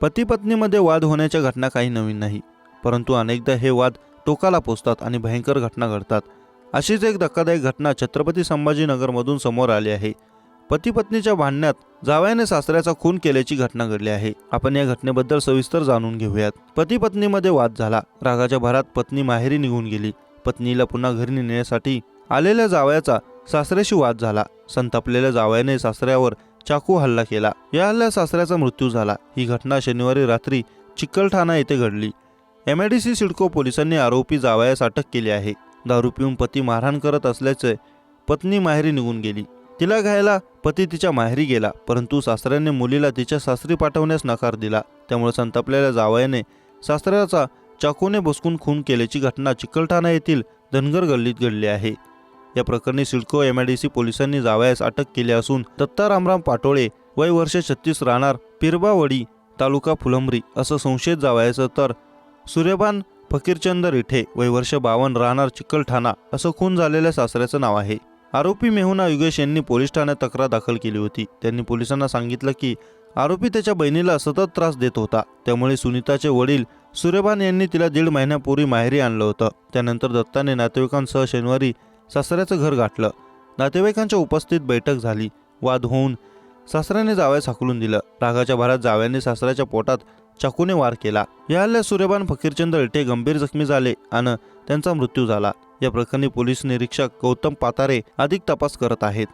पती पत्नीमध्ये वाद होण्याच्या घटना काही नवीन नाही, परंतु अनेकदा हे वाद टोकाला पोचतात आणि भयंकर घटना घडतात। अशीच एक धक्कादायक घटना छत्रपती संभाजीनगरमधून समोर आली आहे। पती पत्नीच्या भांडण्यात जावयाने सासऱ्याचा खून केल्याची घटना घडली आहे। आपण या घटनेबद्दल सविस्तर जाणून घेऊयात। पती पत्नीमध्ये वाद झाला। रागाच्या भरात पत्नी माहेरी निघून गेली। पत्नीला पुन्हा घरी नेण्यासाठी आलेल्या जावयाचा सासऱ्याशी वाद झाला। संतापलेल्या जावयाने सासऱ्यावर चाकू हल्ला केला। या हल्ल्यात सासऱ्याचा मृत्यू झाला। ही घटना शनिवारी रात्री चिकलठाणा येथे घडली। MIDC सिडको पोलिसांनी आरोपी जावयास अटक केली आहे। दारू पिऊन पती मारहाण करत असल्याचे पत्नी माहेरी निघून गेली। तिला घ्यायला पती तिच्या माहेरी गेला, परंतु सासऱ्याने मुलीला तिच्या सासरी पाठवण्यास नकार दिला। त्यामुळे संतापलेल्या जावयाने सासऱ्याचा चाकूने भोसकून खून केल्याची घटना चिकलठाणा येथील धनगर गल्लीत घडली आहे। या प्रकरणी सिडको MIDC पोलिसांनी जावयास अटक केली असून दत्ता रामराम पाटोळे वय वर्ष 36 राहणार पिरबावडी तालुका फुलंब्री असं संशयित जावयाचं, तर सूर्यभान फकीरचंद रिठे वय वर्ष 52 राहणार चिकलठाणा असं खून झालेल्या सासऱ्याचं नाव आहे। आरोपी मेहुणा युगेश यांनी पोलीस ठाण्यात तक्रार दाखल केली होती। त्यांनी पोलिसांना सांगितलं की आरोपी त्याच्या बहिणीला सतत त्रास देत होता। त्यामुळे सुनीताचे वडील सूर्यभान यांनी तिला 1.5 महिन्यापूर्वी माहेरी आणलं होतं। त्यानंतर दत्ताने नातेवाईकांसह शनिवारी सासऱ्याचं घर गाठलं। नातेवाईकांच्या उपस्थितीत बैठक झाली। वाद होऊन सासऱ्याने जावयास हाकलून दिलं। रागाच्या भरात जावयाने सासऱ्याच्या पोटात चाकूने वार केला। या हल्ल्यात सूर्यभान फकीरचंद रिठे गंभीर जखमी झाले आणि त्यांचा मृत्यू झाला। या प्रकरणी पोलीस निरीक्षक गौतम पातारे अधिक तपास करत आहेत।